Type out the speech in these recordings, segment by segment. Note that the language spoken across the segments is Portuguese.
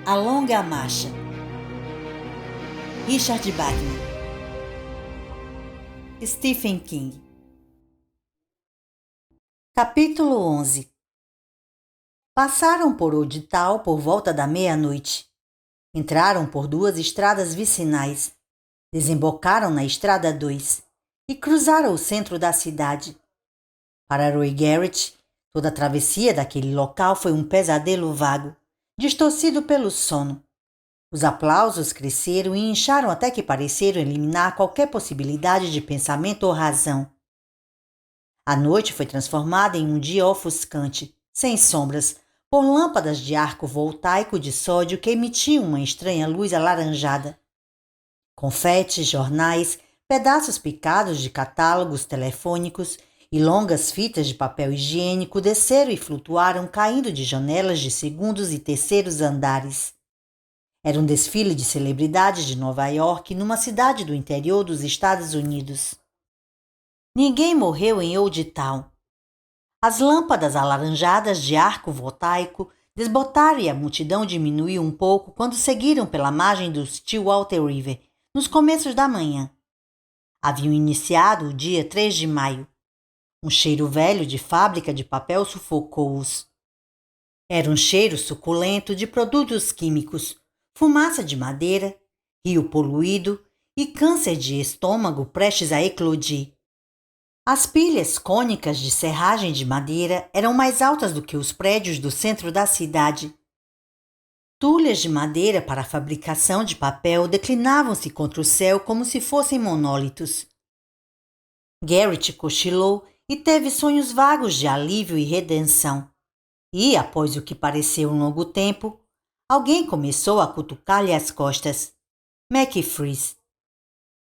A Longa Marcha. Richard Bachman. Stephen King. Capítulo 11. Passaram por Old Town por volta da meia-noite. Entraram por 2 estradas vicinais, desembocaram na Estrada 2 e cruzaram o centro da cidade. Para Roy Garrett, toda a travessia daquele local foi um pesadelo vago, distorcido pelo sono. Os aplausos cresceram e incharam até que pareceram eliminar qualquer possibilidade de pensamento ou razão. A noite foi transformada em um dia ofuscante, sem sombras, por lâmpadas de arco voltaico de sódio que emitiam uma estranha luz alaranjada. Confetes, jornais, pedaços picados de catálogos telefônicos e longas fitas de papel higiênico desceram e flutuaram caindo de janelas de segundos e terceiros andares. Era um desfile de celebridades de Nova York numa cidade do interior dos Estados Unidos. Ninguém morreu em Old Town. As lâmpadas alaranjadas de arco voltaico desbotaram e a multidão diminuiu um pouco quando seguiram pela margem do Stillwater River, nos começos da manhã. Haviam iniciado o dia 3 de maio. Um cheiro velho de fábrica de papel sufocou-os. Era um cheiro suculento de produtos químicos, fumaça de madeira, rio poluído e câncer de estômago prestes a eclodir. As pilhas cônicas de serragem de madeira eram mais altas do que os prédios do centro da cidade. Tulhas de madeira para a fabricação de papel declinavam-se contra o céu como se fossem monólitos. Garrett cochilou e teve sonhos vagos de alívio e redenção. E, após o que pareceu um longo tempo, alguém começou a cutucar-lhe as costas. McFreeze.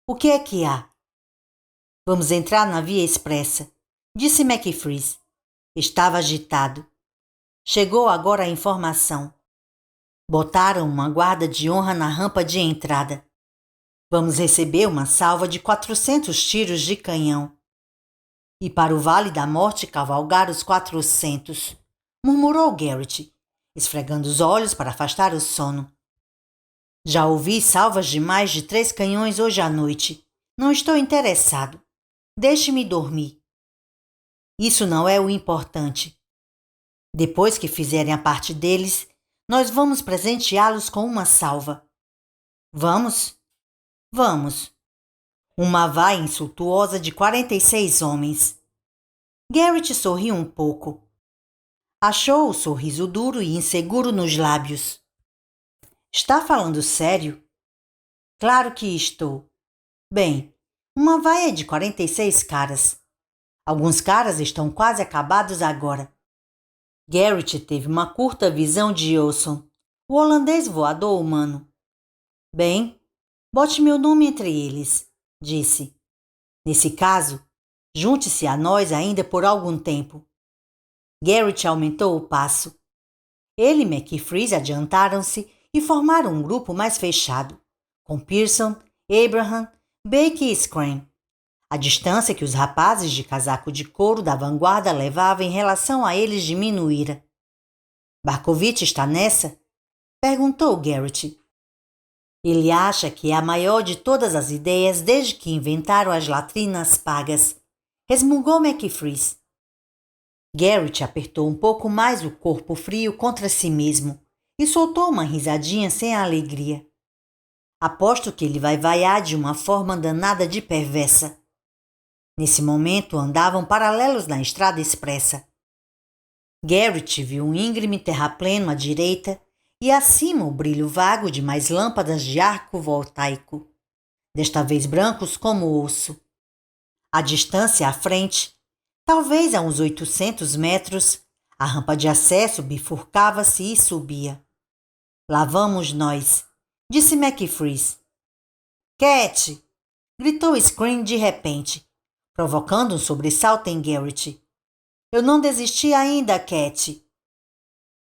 O que é que há? Vamos entrar na via expressa, disse McFreeze. Estava agitado. Chegou agora a informação. Botaram uma guarda de honra na rampa de entrada. Vamos receber uma salva de 400 tiros de canhão. E para o Vale da Morte cavalgar os 400, murmurou Garrett, esfregando os olhos para afastar o sono. Já ouvi salvas de mais de 3 canhões hoje à noite. Não estou interessado. Deixe-me dormir. Isso não é o importante. Depois que fizerem a parte deles, nós vamos presenteá-los com uma salva. Vamos? Vamos. Uma vaia insultuosa de 46 homens. Garrett sorriu um pouco. Achou o sorriso duro e inseguro nos lábios. Está falando sério? Claro que estou. Bem, uma vaia de 46 caras. Alguns caras estão quase acabados agora. Garrett teve uma curta visão de Olson, o holandês voador humano. Bem, bote meu nome entre eles, disse. Nesse caso, junte-se a nós ainda por algum tempo. Garrett aumentou o passo. Ele e McFreeze adiantaram-se e formaram um grupo mais fechado, com Pearson, Abraham, Bake e Scram. A distância que os rapazes de casaco de couro da vanguarda levavam em relação a eles diminuíra. Barkovitch está nessa? Perguntou Garrett. Ele acha que é a maior de todas as ideias desde que inventaram as latrinas pagas, resmungou McFreeze. Garrett apertou um pouco mais o corpo frio contra si mesmo e soltou uma risadinha sem alegria. Aposto que ele vai vaiar de uma forma danada de perversa. Nesse momento andavam paralelos na estrada expressa. Garrett viu um íngreme terrapleno à direita e acima o brilho vago de mais lâmpadas de arco voltaico, desta vez brancos como osso. À distância à frente, talvez a uns 800 metros, a rampa de acesso bifurcava-se e subia. Lá vamos nós, disse McFreeze. Cat! Gritou Scream de repente, provocando um sobressalto em Garrett. Eu não desisti ainda, Cat.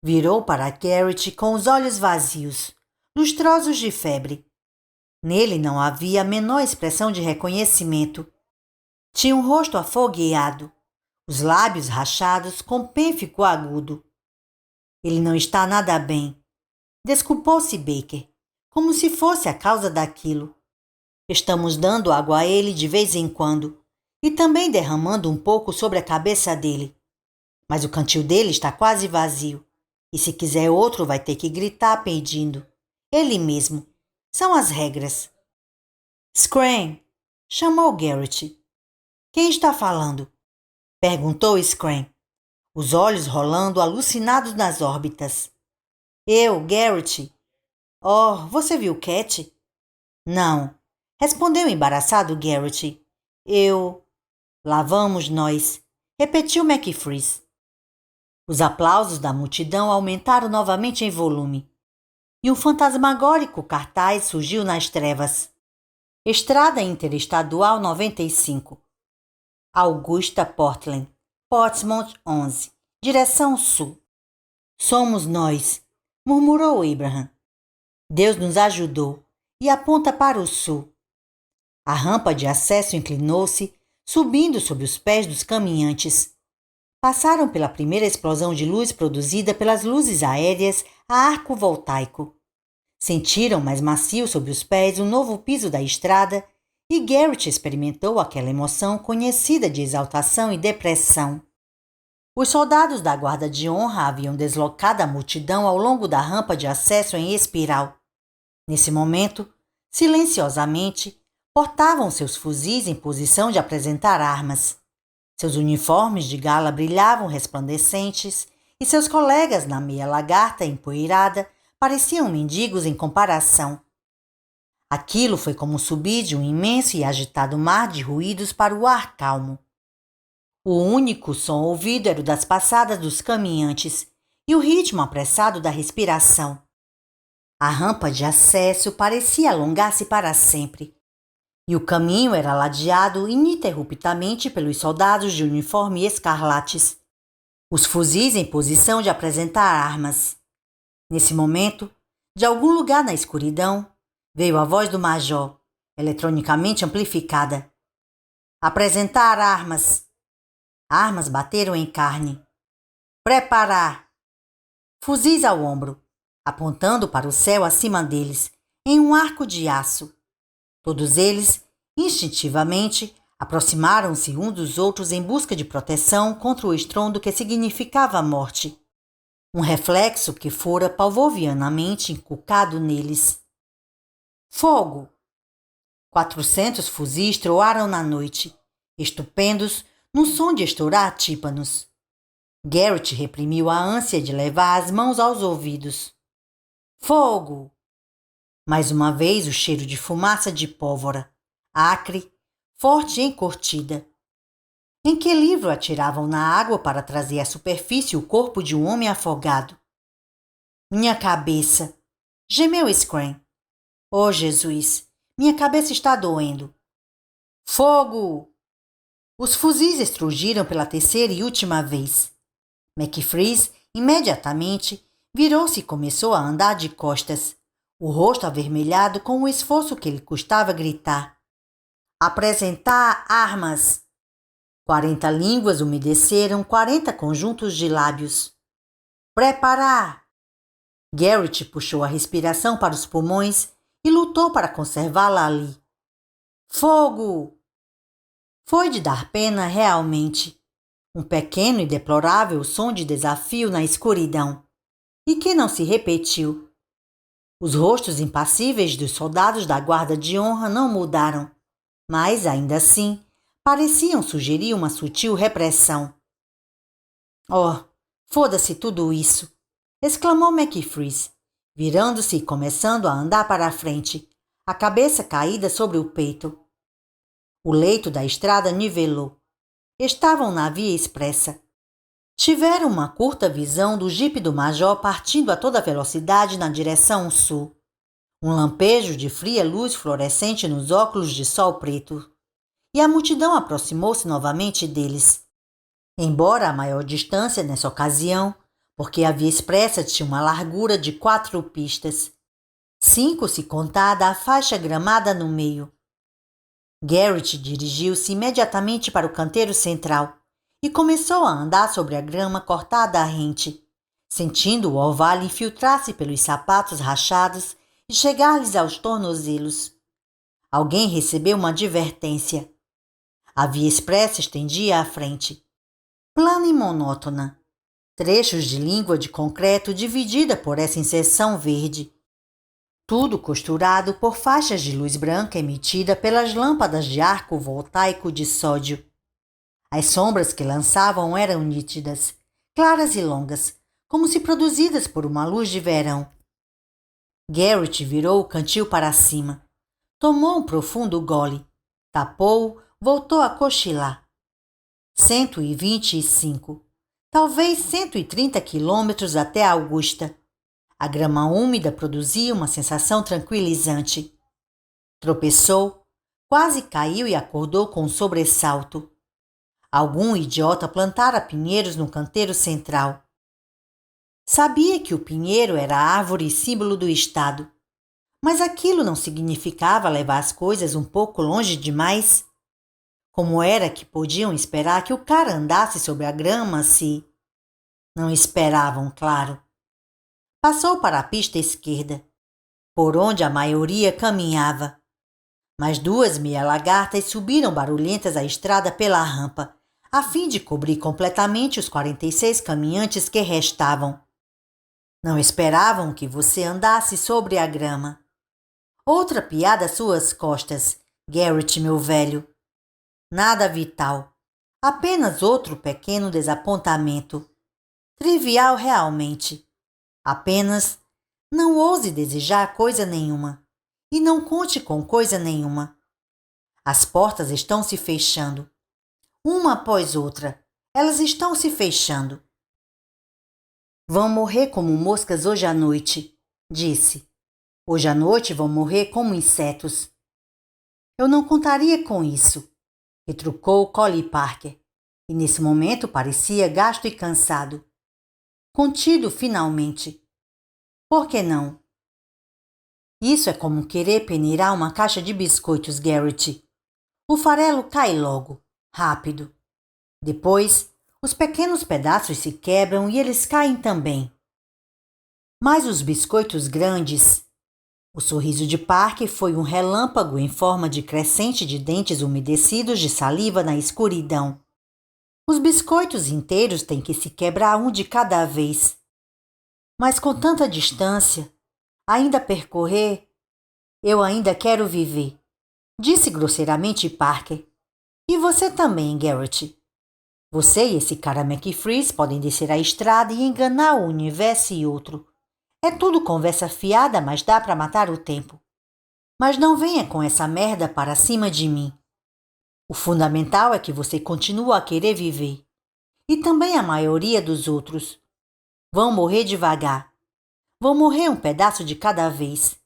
Virou para Garrett com os olhos vazios, lustrosos de febre. Nele não havia a menor expressão de reconhecimento. Tinha um rosto afogueado, os lábios rachados com pênfico agudo. Ele não está nada bem. Desculpou-se Baker, como se fosse a causa daquilo. Estamos dando água a ele de vez em quando e também derramando um pouco sobre a cabeça dele. Mas o cantil dele está quase vazio e se quiser outro vai ter que gritar pedindo. Ele mesmo. São as regras. Scram! Chamou Garrett. Quem está falando? Perguntou Scram, os olhos rolando alucinados nas órbitas. Eu, Garrett. Oh, você viu Cat? Não. Respondeu embaraçado Garrett. Lá vamos nós, repetiu McFreeze. Os aplausos da multidão aumentaram novamente em volume, e um fantasmagórico cartaz surgiu nas trevas. Estrada Interestadual 95. Augusta Portland, Portsmouth 11, direção sul. Somos nós, murmurou Abraham. Deus nos ajudou e aponta para o sul. A rampa de acesso inclinou-se, subindo sob os pés dos caminhantes. Passaram pela primeira explosão de luz produzida pelas luzes aéreas a arco voltaico. Sentiram mais macio sob os pés o novo piso da estrada e Garrett experimentou aquela emoção conhecida de exaltação e depressão. Os soldados da guarda de honra haviam deslocado a multidão ao longo da rampa de acesso em espiral. Nesse momento, silenciosamente, portavam seus fuzis em posição de apresentar armas. Seus uniformes de gala brilhavam resplandecentes e seus colegas na meia lagarta empoeirada pareciam mendigos em comparação. Aquilo foi como subir de um imenso e agitado mar de ruídos para o ar calmo. O único som ouvido era o das passadas dos caminhantes e o ritmo apressado da respiração. A rampa de acesso parecia alongar-se para sempre, e o caminho era ladeado ininterruptamente pelos soldados de uniforme escarlates, os fuzis em posição de apresentar armas. Nesse momento, de algum lugar na escuridão, veio a voz do major, eletronicamente amplificada. Apresentar armas. Armas bateram em carne. Preparar. Fuzis ao ombro, apontando para o céu acima deles, em um arco de aço. Todos eles, instintivamente, aproximaram-se uns dos outros em busca de proteção contra o estrondo que significava a morte. Um reflexo que fora pavlovianamente inculcado neles. Fogo! 400 fuzis troaram na noite, estupendos num som de estourar tímpanos. Garrett reprimiu a ânsia de levar as mãos aos ouvidos. Fogo! Mais uma vez o cheiro de fumaça de pólvora, acre, forte e encurtida. Em que livro atiravam na água para trazer à superfície o corpo de um homem afogado? Minha cabeça! Gemeu Scram. Oh, Jesus! Minha cabeça está doendo. Fogo! Os fuzis estrugiram pela terceira e última vez. McFreeze, imediatamente, virou-se e começou a andar de costas, o rosto avermelhado com o esforço que lhe custava gritar. Apresentar armas! 40 línguas umedeceram 40 conjuntos de lábios. Preparar! Garrett puxou a respiração para os pulmões e lutou para conservá-la ali. Fogo! Foi de dar pena realmente. Um pequeno e deplorável som de desafio na escuridão, e que não se repetiu. Os rostos impassíveis dos soldados da guarda de honra não mudaram, mas, ainda assim, pareciam sugerir uma sutil repressão. Oh, foda-se tudo isso! Exclamou McFreeze, virando-se e começando a andar para a frente, a cabeça caída sobre o peito. O leito da estrada nivelou. Estavam na via expressa. Tiveram uma curta visão do jipe do major partindo a toda velocidade na direção sul. Um lampejo de fria luz fluorescente nos óculos de sol preto. E a multidão aproximou-se novamente deles. Embora a maior distância nessa ocasião, porque a via expressa tinha uma largura de 4 pistas. 5 se contada a faixa gramada no meio. Garrett dirigiu-se imediatamente para o canteiro central e começou a andar sobre a grama cortada a rente, sentindo o orvalho infiltrar-se pelos sapatos rachados e chegar-lhes aos tornozelos. Alguém recebeu uma advertência. A via expressa estendia à frente, plana e monótona. Trechos de língua de concreto dividida por essa inserção verde. Tudo costurado por faixas de luz branca emitida pelas lâmpadas de arco voltaico de sódio. As sombras que lançavam eram nítidas, claras e longas, como se produzidas por uma luz de verão. Garrett virou o cantil para cima. Tomou um profundo gole. Tapou, voltou a cochilar. 125, talvez 130 quilômetros até Augusta. A grama úmida produzia uma sensação tranquilizante. Tropeçou, quase caiu e acordou com um sobressalto. Algum idiota plantara pinheiros no canteiro central. Sabia que o pinheiro era a árvore símbolo do estado, mas aquilo não significava levar as coisas um pouco longe demais? Como era que podiam esperar que o cara andasse sobre a grama se... Não esperavam, claro. Passou para a pista esquerda, por onde a maioria caminhava. Mas duas meia-lagartas subiram barulhentas a estrada pela rampa, a fim de cobrir completamente os 46 caminhantes que restavam. Não esperavam que você andasse sobre a grama. Outra piada às suas costas, Garrett, meu velho. Nada vital. Apenas outro pequeno desapontamento. Trivial realmente. Apenas não ouse desejar coisa nenhuma. E não conte com coisa nenhuma. As portas estão se fechando. Uma após outra. Elas estão se fechando. Vão morrer como moscas hoje à noite, disse. Hoje à noite vão morrer como insetos. Eu não contaria com isso, retrucou Collie Parker, e nesse momento parecia gasto e cansado. Contido finalmente. Por que não? Isso é como querer peneirar uma caixa de biscoitos, Garrett. O farelo cai logo, rápido. Depois, os pequenos pedaços se quebram e eles caem também. Mas os biscoitos grandes... O sorriso de Parker foi um relâmpago em forma de crescente de dentes umedecidos de saliva na escuridão. Os biscoitos inteiros têm que se quebrar um de cada vez. Mas com tanta distância, ainda percorrer, eu ainda quero viver, disse grosseiramente Parker. E você também, Garrett. Você e esse cara McFreeze podem descer a estrada e enganar o universo e outro. É tudo conversa fiada, mas dá para matar o tempo. Mas não venha com essa merda para cima de mim. O fundamental é que você continua a querer viver. E também a maioria dos outros. Vão morrer devagar. Vão morrer um pedaço de cada vez.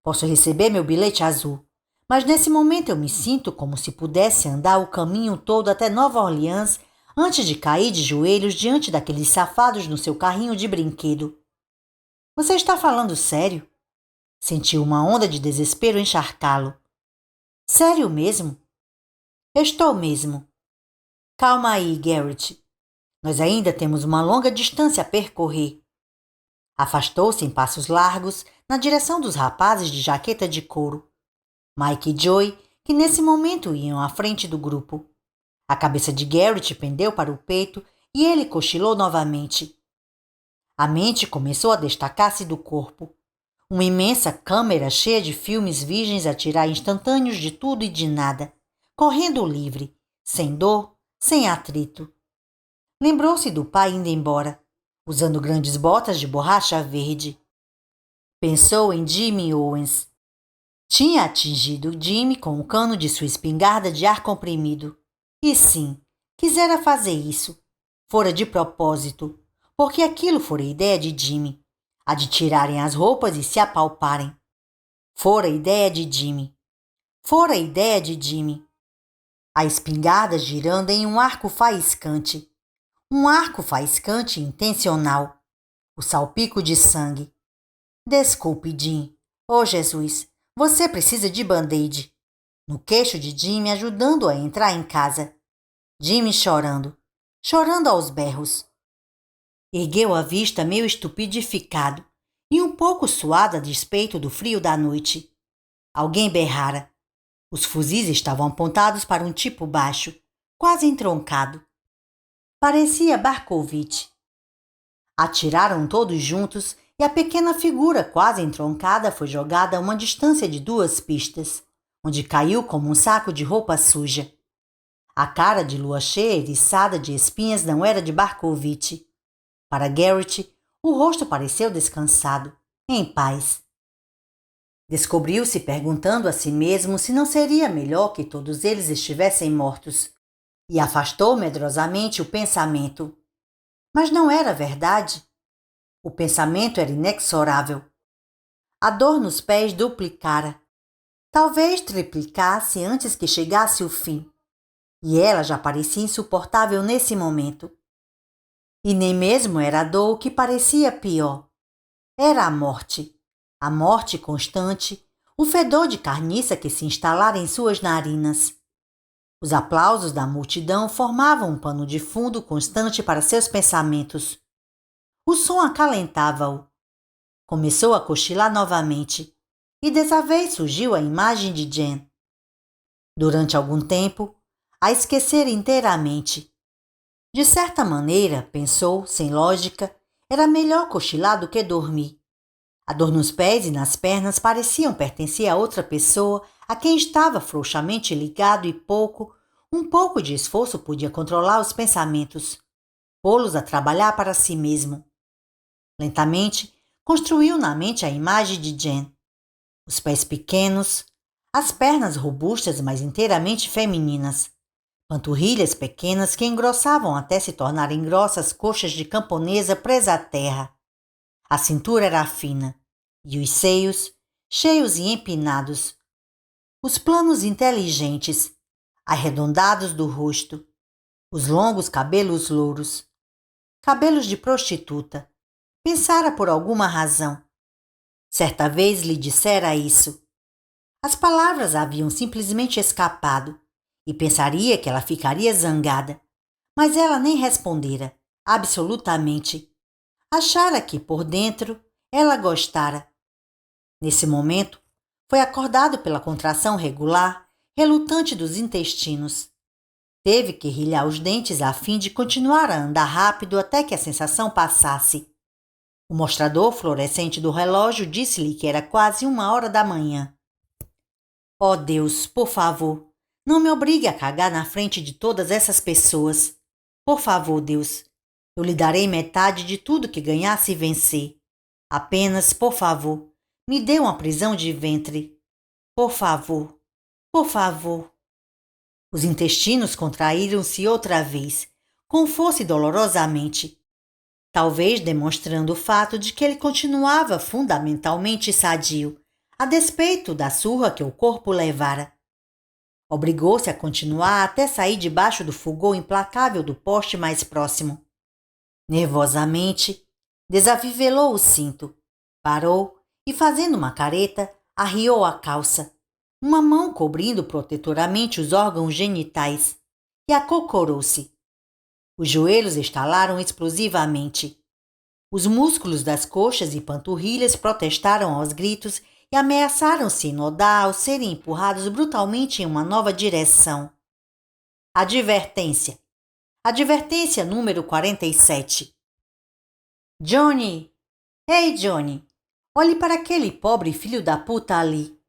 Posso receber meu bilhete azul, mas nesse momento eu me sinto como se pudesse andar o caminho todo até Nova Orleans antes de cair de joelhos diante daqueles safados no seu carrinho de brinquedo. Você está falando sério? Sentiu uma onda de desespero encharcá-lo. Sério mesmo? Estou mesmo. Calma aí, Garrett. Nós ainda temos uma longa distância a percorrer. Afastou-se em passos largos na direção dos rapazes de jaqueta de couro. Mike e Joey, que nesse momento iam à frente do grupo. A cabeça de Garrett pendeu para o peito e ele cochilou novamente. A mente começou a destacar-se do corpo. Uma imensa câmera cheia de filmes virgens a tirar instantâneos de tudo e de nada, correndo livre, sem dor, sem atrito. Lembrou-se do pai indo embora, usando grandes botas de borracha verde. Pensou em Jimmy Owens. Tinha atingido Jimmy com o cano de sua espingarda de ar comprimido. E sim, quisera fazer isso. Fora de propósito. Porque aquilo fora ideia de Jimmy, a de tirarem as roupas e se apalparem. Fora ideia de Jimmy. Fora ideia de Jimmy. A espingarda girando em um arco faiscante. Um arco faiscante intencional. O salpico de sangue. Desculpe, Jim. Oh, Jesus, você precisa de band-aid. No queixo de Jimmy, ajudando-o a entrar em casa. Jimmy chorando. Chorando aos berros. Ergueu a vista meio estupidificado e um pouco suado a despeito do frio da noite. Alguém berrara. Os fuzis estavam apontados para um tipo baixo, quase entroncado. Parecia Barkovitch. Atiraram todos juntos e a pequena figura quase entroncada foi jogada a uma distância de 2 pistas, onde caiu como um saco de roupa suja. A cara de lua cheia eriçada de espinhas não era de Barkovitch. Para Garrett, o rosto pareceu descansado, em paz. Descobriu-se perguntando a si mesmo se não seria melhor que todos eles estivessem mortos, e afastou medrosamente o pensamento. Mas não era verdade. O pensamento era inexorável. A dor nos pés duplicara. Talvez triplicasse antes que chegasse o fim. E ela já parecia insuportável nesse momento. E nem mesmo era a dor que parecia pior. Era a morte constante, o fedor de carniça que se instalara em suas narinas. Os aplausos da multidão formavam um pano de fundo constante para seus pensamentos. O som acalentava-o. Começou a cochilar novamente, e dessa vez surgiu a imagem de Jen. Durante algum tempo, a esquecer inteiramente. De certa maneira, pensou, sem lógica, era melhor cochilar do que dormir. A dor nos pés e nas pernas pareciam pertencer a outra pessoa a quem estava frouxamente ligado e um pouco de esforço podia controlar os pensamentos, pô-los a trabalhar para si mesmo. Lentamente, construiu na mente a imagem de Jen. Os pés pequenos, as pernas robustas mas inteiramente femininas, panturrilhas pequenas que engrossavam até se tornarem grossas coxas de camponesa presa à terra. A cintura era fina, e os seios, cheios e empinados. Os planos inteligentes, arredondados do rosto, os longos cabelos louros. Cabelos de prostituta. Pensara por alguma razão. Certa vez lhe dissera isso. As palavras haviam simplesmente escapado, e pensaria que ela ficaria zangada. Mas ela nem respondera, absolutamente. Achara que, por dentro, ela gostara. Nesse momento, foi acordado pela contração regular, relutante dos intestinos. Teve que rilhar os dentes a fim de continuar a andar rápido até que a sensação passasse. O mostrador fluorescente do relógio disse-lhe que era quase 1h da manhã. Oh Deus, por favor, não me obrigue a cagar na frente de todas essas pessoas. Por favor, Deus, eu lhe darei metade de tudo que ganhar se vencer. Apenas, por favor, me dê uma prisão de ventre. Por favor, por favor. Os intestinos contraíram-se outra vez, com força e dolorosamente, talvez demonstrando o fato de que ele continuava fundamentalmente sadio, a despeito da surra que o corpo levara. Obrigou-se a continuar até sair debaixo do fulgor implacável do poste mais próximo. Nervosamente, desafivelou o cinto, parou e, fazendo uma careta, arriou a calça, uma mão cobrindo protetoramente os órgãos genitais, e acocorou-se. Os joelhos estalaram explosivamente. Os músculos das coxas e panturrilhas protestaram aos gritos e ameaçaram se enodar ao serem empurrados brutalmente em uma nova direção. Advertência. Advertência número 47. Johnny! Ei, Johnny! Olhe para aquele pobre filho da puta ali.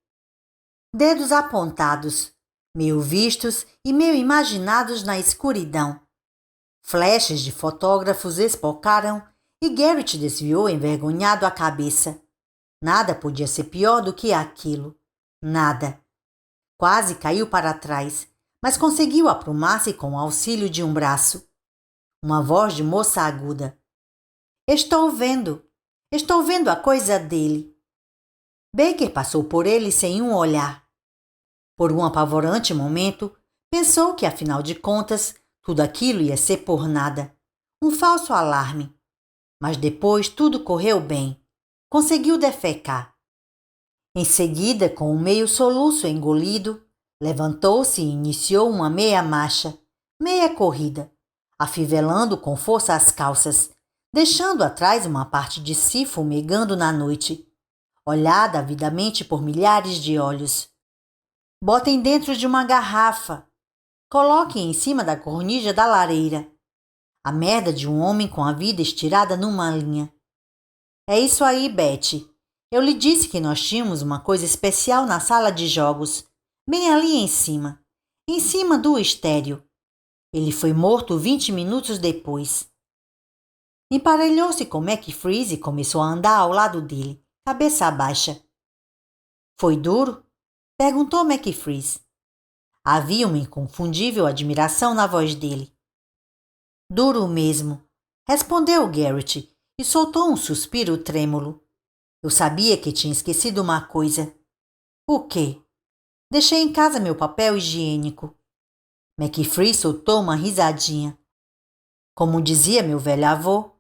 Dedos apontados, meio vistos e meio imaginados na escuridão. Flechas de fotógrafos espocaram e Garrett desviou envergonhado a cabeça. Nada podia ser pior do que aquilo. Nada. Quase caiu para trás, mas conseguiu aprumar-se com o auxílio de um braço. Uma voz de moça aguda. Estou vendo a coisa dele. Baker passou por ele sem um olhar. Por um apavorante momento, pensou que, afinal de contas, tudo aquilo ia ser por nada. Um falso alarme. Mas depois tudo correu bem. Conseguiu defecar. Em seguida, com um meio soluço engolido, levantou-se e iniciou uma meia marcha, meia corrida, afivelando com força as calças, deixando atrás uma parte de si fumegando na noite, olhada avidamente por milhares de olhos. Botem dentro de uma garrafa. Coloquem em cima da cornija da lareira. A merda de um homem com a vida estirada numa linha. É isso aí, Betty. Eu lhe disse que nós tínhamos uma coisa especial na sala de jogos, bem ali em cima do estéreo. Ele foi morto 20 minutos depois. Emparelhou-se com McFreeze e começou a andar ao lado dele, cabeça baixa. Foi duro? Perguntou McFreeze. Havia uma inconfundível admiração na voz dele. Duro mesmo, respondeu Garrett e soltou um suspiro trêmulo. Eu sabia que tinha esquecido uma coisa. O quê? Deixei em casa meu papel higiênico. McFreeze soltou uma risadinha. Como dizia meu velho avô,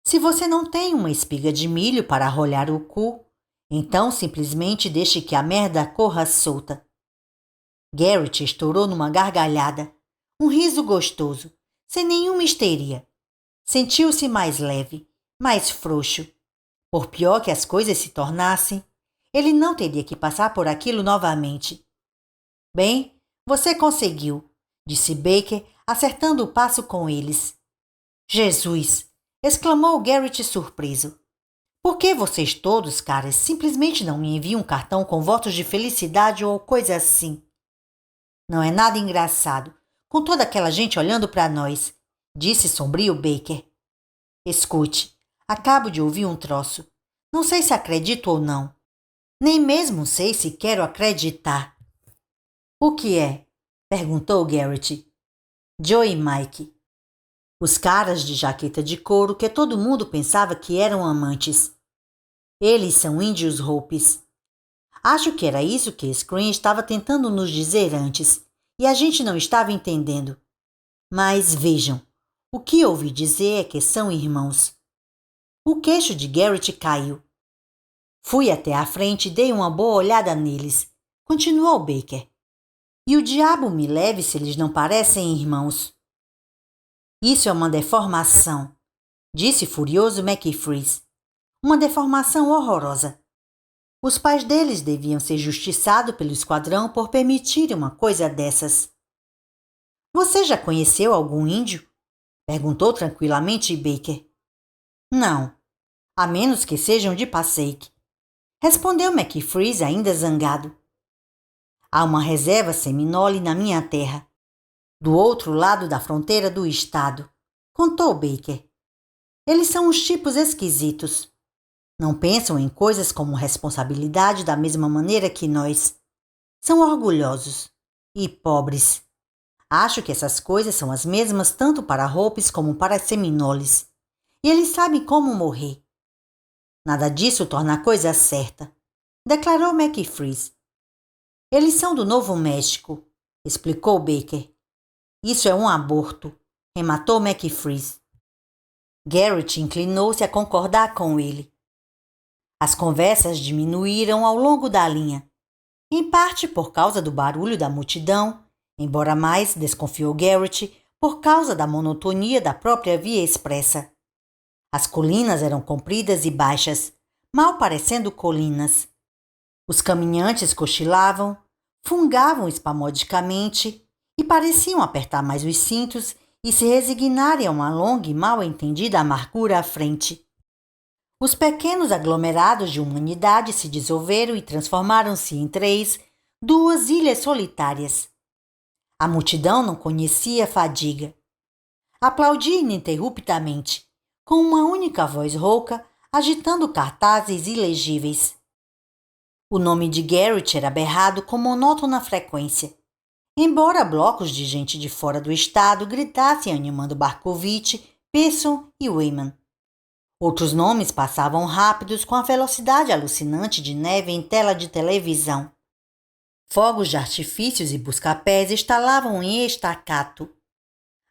se você não tem uma espiga de milho para rolhar o cu, então simplesmente deixe que a merda corra solta. Garrett estourou numa gargalhada, um riso gostoso, sem nenhuma histeria. Sentiu-se mais leve, mais frouxo. Por pior que as coisas se tornassem, ele não teria que passar por aquilo novamente. Bem, você conseguiu, disse Baker, acertando o passo com eles. Jesus! Exclamou Garrett surpreso. Por que vocês todos, caras, simplesmente não me enviam um cartão com votos de felicidade ou coisa assim? Não é nada engraçado, com toda aquela gente olhando para nós, disse sombrio Baker. Escute, acabo de ouvir um troço. Não sei se acredito ou não. Nem mesmo sei se quero acreditar. O que é? Perguntou Garrett. Joe e Mike. Os caras de jaqueta de couro que todo mundo pensava que eram amantes. Eles são índios Hopis. Acho que era isso que Screen estava tentando nos dizer antes, e a gente não estava entendendo. Mas vejam, o que ouvi dizer é que são irmãos. O queixo de Garrett caiu. Fui até à frente e dei uma boa olhada neles, continuou Baker. E o diabo me leve se eles não parecem irmãos. Isso é uma deformação, disse furioso McFreeze. Uma deformação horrorosa. Os pais deles deviam ser justiçados pelo esquadrão por permitirem uma coisa dessas. Você já conheceu algum índio? Perguntou tranquilamente Baker. Não, a menos que sejam de Passaic. Respondeu McFreeze ainda zangado. Há uma reserva Seminole na minha terra, do outro lado da fronteira do estado, contou Baker. Eles são uns tipos esquisitos. Não pensam em coisas como responsabilidade da mesma maneira que nós. São orgulhosos e pobres. Acho que essas coisas são as mesmas tanto para Hopis como para Seminoles. E eles sabem como morrer. Nada disso torna a coisa certa, declarou McFreeze. Eles são do Novo México, explicou Baker. Isso é um aborto, rematou McFreeze. Garrett inclinou-se a concordar com ele. As conversas diminuíram ao longo da linha, em parte por causa do barulho da multidão, embora mais, desconfiou Garrett, por causa da monotonia da própria via expressa. As colinas eram compridas e baixas, mal parecendo colinas. Os caminhantes cochilavam, fungavam espasmodicamente e pareciam apertar mais os cintos e se resignarem a uma longa e mal entendida amargura à frente. Os pequenos aglomerados de humanidade se dissolveram e transformaram-se em duas ilhas solitárias. A multidão não conhecia fadiga. Aplaudia ininterruptamente, com uma única voz rouca, agitando cartazes ilegíveis. O nome de Garrett era berrado com monótona frequência, embora blocos de gente de fora do estado gritassem animando Barkovitch, Pearson e Wayman. Outros nomes passavam rápidos com a velocidade alucinante de neve em tela de televisão. Fogos de artifícios e busca-pés estalavam em estacato.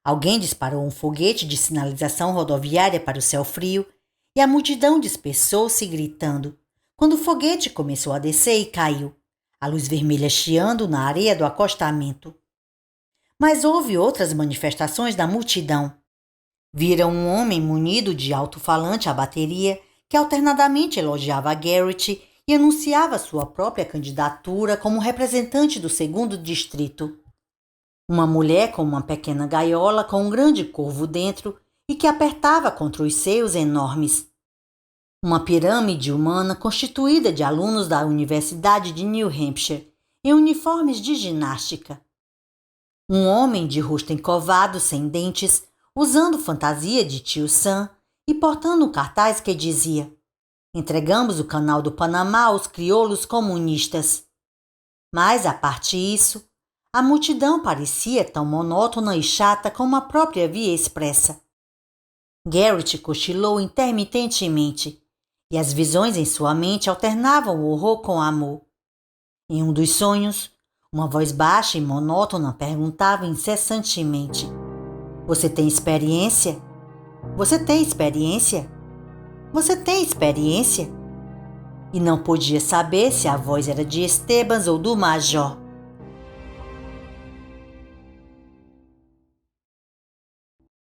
Alguém disparou um foguete de sinalização rodoviária para o céu frio e a multidão dispersou-se gritando, quando o foguete começou a descer e caiu, a luz vermelha chiando na areia do acostamento. Mas houve outras manifestações da multidão. Vira um homem munido de alto-falante à bateria que alternadamente elogiava Garrett e anunciava sua própria candidatura como representante do 2º distrito. Uma mulher com uma pequena gaiola com um grande corvo dentro e que apertava contra os seios enormes. Uma pirâmide humana constituída de alunos da Universidade de New Hampshire em uniformes de ginástica. Um homem de rosto encovado, sem dentes, usando fantasia de tio Sam e portando um cartaz que dizia: "Entregamos o canal do Panamá aos crioulos comunistas." Mas, a parte disso, a multidão parecia tão monótona e chata como a própria via expressa. Garrett cochilou intermitentemente, e as visões em sua mente alternavam o horror com o amor. Em um dos sonhos, uma voz baixa e monótona perguntava incessantemente: "Você tem experiência? Você tem experiência? Você tem experiência?" E não podia saber se a voz era de Estebans ou do Major.